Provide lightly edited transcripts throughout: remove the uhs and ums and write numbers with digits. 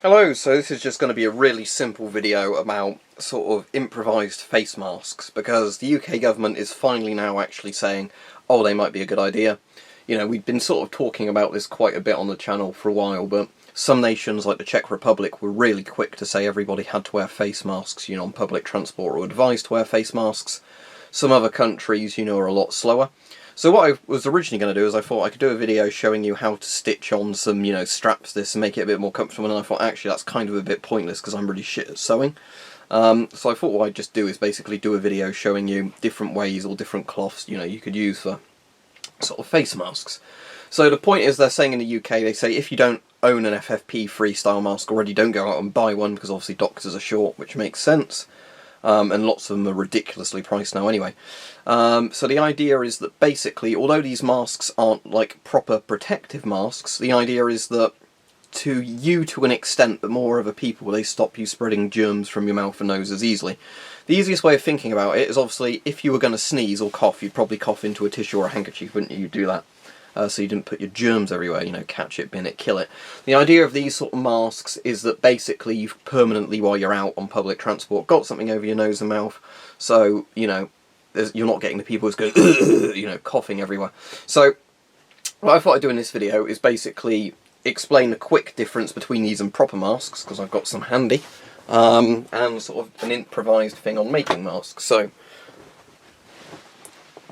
Hello, so this is just going to be a really simple video about sort of improvised face masks, because the UK government is finally now actually saying, oh, they might be a good idea. You know, we've been sort of talking about this quite a bit on the channel for a while, but some nations like the Czech Republic were really quick to say everybody had to wear face masks, on public transport, or advised to wear face masks. Some other countries, are a lot slower. So what I was originally going to do is I thought I could do a video showing you how to stitch on some, straps to this and make it a bit more comfortable, and I thought actually that's kind of a bit pointless because I'm really shit at sewing. So I thought what I'd just do is basically do a video showing you different ways or different cloths, you could use for sort of face masks. So the point is, they're saying in the UK, they say if you don't own an FFP freestyle mask already, don't go out and buy one, because obviously doctors are short, which makes sense. And lots of them are ridiculously priced now anyway. So the idea is that basically, although these masks aren't like proper protective masks, the idea is that to an extent, but more other people, they stop you spreading germs from your mouth and nose as easily. The easiest way of thinking about it is obviously if you were going to sneeze or cough, you'd probably cough into a tissue or a handkerchief, wouldn't you? You'd do that. So you didn't put your germs everywhere, catch it, bin it, kill it. The idea of these sort of masks is that basically you've permanently, while you're out on public transport, got something over your nose and mouth, so, you're not getting the people who's going, coughing everywhere. So, what I thought I'd do in this video is basically explain the quick difference between these and proper masks, because I've got some handy, and sort of an improvised thing on making masks. So,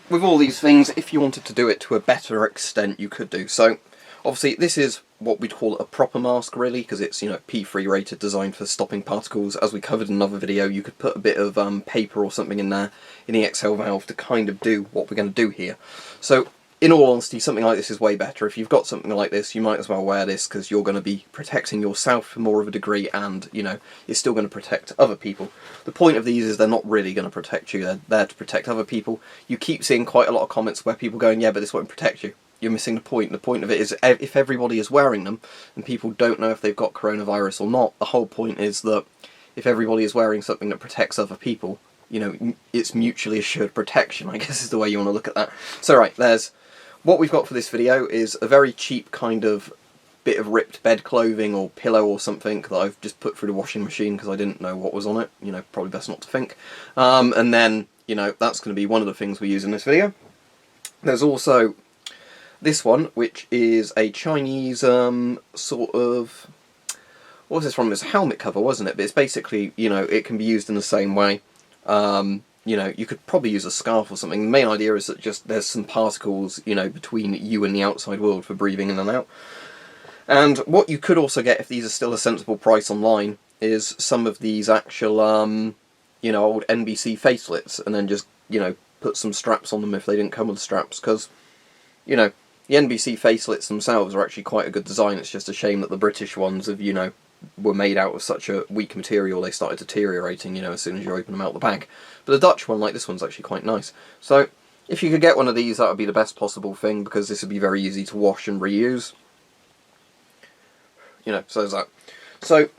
with all these things, if you wanted to do it to a better extent, you could do. So, obviously, this is what we'd call a proper mask, really, because it's, P3 rated, designed for stopping particles. As we covered in another video, you could put a bit of paper or something in there, in the exhale valve, to kind of do what we're going to do here. So, in all honesty, something like this is way better. If you've got something like this, you might as well wear this, because you're going to be protecting yourself to more of a degree, and, you're still going to protect other people. The point of these is they're not really going to protect you, they're there to protect other people. You keep seeing quite a lot of comments where people going, yeah, but this won't protect you. You're missing the point. The point of it is, if everybody is wearing them, and people don't know if they've got coronavirus or not, the whole point is that if everybody is wearing something that protects other people, it's mutually assured protection, I guess is the way you want to look at that. So right, what we've got for this video is a very cheap kind of bit of ripped bed clothing or pillow or something that I've just put through the washing machine because I didn't know what was on it. Probably best not to think. And then, that's going to be one of the things we use in this video. There's also this one, which is a Chinese sort of... what was this from? It's a helmet cover, wasn't it? But it's basically, it can be used in the same way. You could probably use a scarf or something. The main idea is that just there's some particles, between you and the outside world for breathing in and out. And what you could also get, if these are still a sensible price online, is some of these actual, old NBC facelets, and then just, put some straps on them if they didn't come with straps, because, the NBC facelets themselves are actually quite a good design. It's just a shame that the British ones have, were made out of such a weak material, they started deteriorating, as soon as you open them out of the bag. But the Dutch one, like this one's actually quite nice. So, if you could get one of these, that would be the best possible thing, because this would be very easy to wash and reuse. So there's that. So,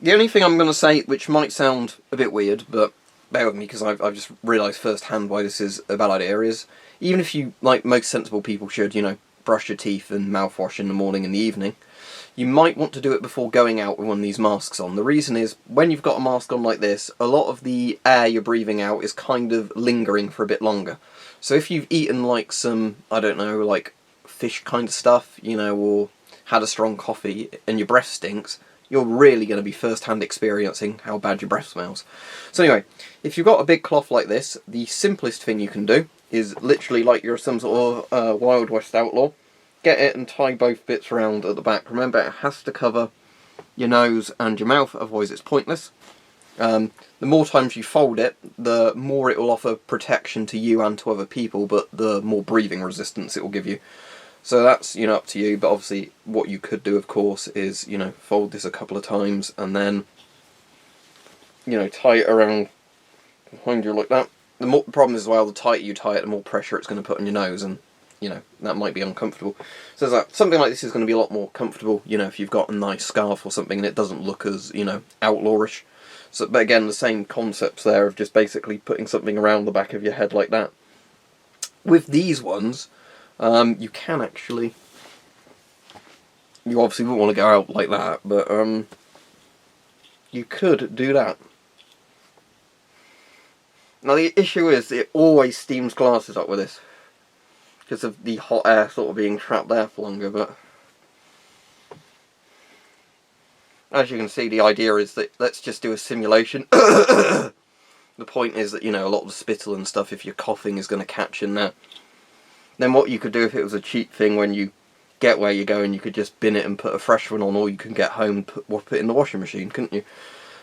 the only thing I'm going to say, which might sound a bit weird, but bear with me, because I've just realised firsthand why this is a bad idea, is, even if you, like most sensible people should, brush your teeth and mouthwash in the morning and the evening, you might want to do it before going out with one of these masks on. The reason is, when you've got a mask on like this, a lot of the air you're breathing out is kind of lingering for a bit longer. So if you've eaten like some, I don't know, like fish kind of stuff, or had a strong coffee and your breath stinks, you're really going to be first-hand experiencing how bad your breath smells. So anyway, if you've got a big cloth like this, the simplest thing you can do is literally like you're some sort of Wild West outlaw. Get it and tie both bits around at the back. Remember, it has to cover your nose and your mouth, otherwise it's pointless. The more times you fold it, the more it will offer protection to you and to other people, but the more breathing resistance it will give you. So that's, up to you, but obviously what you could do, of course, is, fold this a couple of times and then, tie it around behind you like that. The problem is, as well, the tighter you tie it, the more pressure it's going to put on your nose, and, that might be uncomfortable. So something like this is going to be a lot more comfortable, if you've got a nice scarf or something and it doesn't look as, outlawish. So, but again, the same concepts there of just basically putting something around the back of your head like that. With these ones, you can actually... You obviously wouldn't want to go out like that, but you could do that. Now the issue is it always steams glasses up with this, because of the hot air sort of being trapped there for longer, but as you can see, the idea is that let's just do a simulation. The point is that, you know, a lot of the spittle and stuff, if you're coughing, is going to catch in there. Then what you could do if it was a cheap thing, when you get where you're going, you could just bin it and put a fresh one on, or you can get home and put it in the washing machine, couldn't you?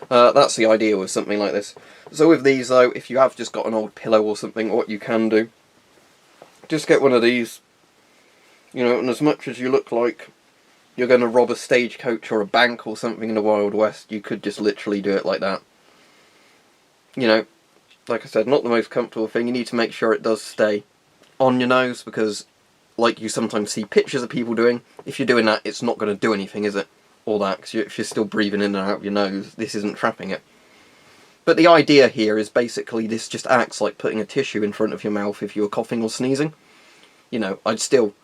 That's the idea with something like this. So with these though, if you have just got an old pillow or something, what you can do, just get one of these, you know, and as much as you look like you're going to rob a stagecoach or a bank or something in the Wild West, you could just literally do it like that. You know, like I said, not the most comfortable thing. You need to make sure it does stay on your nose, because like you sometimes see pictures of people doing, if you're doing that, it's not going to do anything, is it? All that, because if you're still breathing in and out of your nose, this isn't trapping it. But the idea here is basically this just acts like putting a tissue in front of your mouth if you're coughing or sneezing. You know, I'd still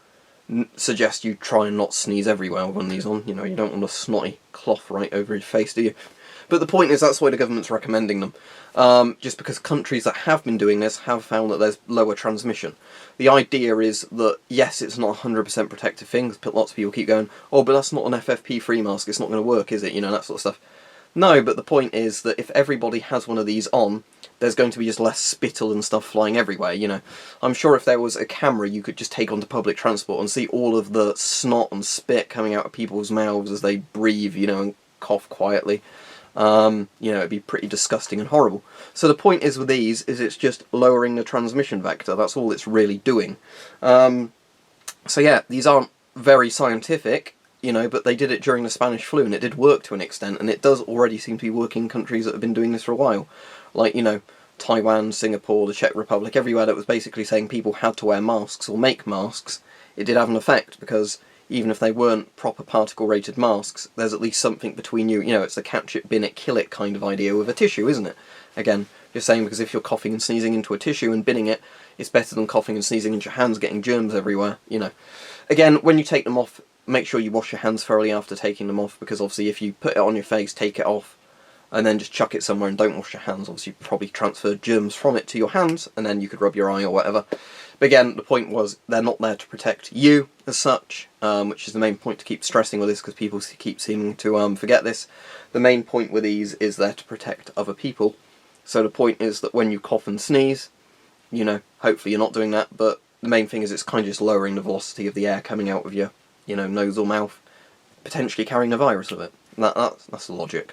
suggest you try and not sneeze everywhere with one of these on. You know, you don't want a snotty cloth right over your face, do you? But the point is, that's why the government's recommending them. Just because countries that have been doing this have found that there's lower transmission. The idea is that, yes, it's not a 100% protective thing. Lots of people keep going, oh, but that's not an FFP3 mask, it's not going to work, is it? You know, that sort of stuff. No, but the point is that if everybody has one of these on, there's going to be just less spittle and stuff flying everywhere, you know. I'm sure if there was a camera you could just take onto public transport and see all of the snot and spit coming out of people's mouths as they breathe, you know, and cough quietly. You know, it'd be pretty disgusting and horrible. So the point is with these, is it's just lowering the transmission vector. That's all it's really doing. So yeah, these aren't very scientific, you know, but they did it during the Spanish flu, and it did work to an extent, and it does already seem to be working in countries that have been doing this for a while. Like, you know, Taiwan, Singapore, the Czech Republic, everywhere that was basically saying people had to wear masks or make masks, it did have an effect, because even if they weren't proper particle-rated masks, there's at least something between you. You know, it's the catch it, bin it, kill it kind of idea with a tissue, isn't it? Again, just saying, because if you're coughing and sneezing into a tissue and binning it, it's better than coughing and sneezing into your hands, getting germs everywhere, you know. Again, when you take them off, make sure you wash your hands thoroughly after taking them off, because obviously if you put it on your face, take it off, and then just chuck it somewhere and don't wash your hands, obviously you probably transferred germs from it to your hands, and then you could rub your eye or whatever. But again, the point was, they're not there to protect you as such, which is the main point to keep stressing with this, because people keep seeming to forget this. The main point with these is they're to protect other people. So the point is that when you cough and sneeze, you know, hopefully you're not doing that, but the main thing is it's kind of just lowering the velocity of the air coming out of your, you know, nose or mouth, potentially carrying a virus with it. That's the logic.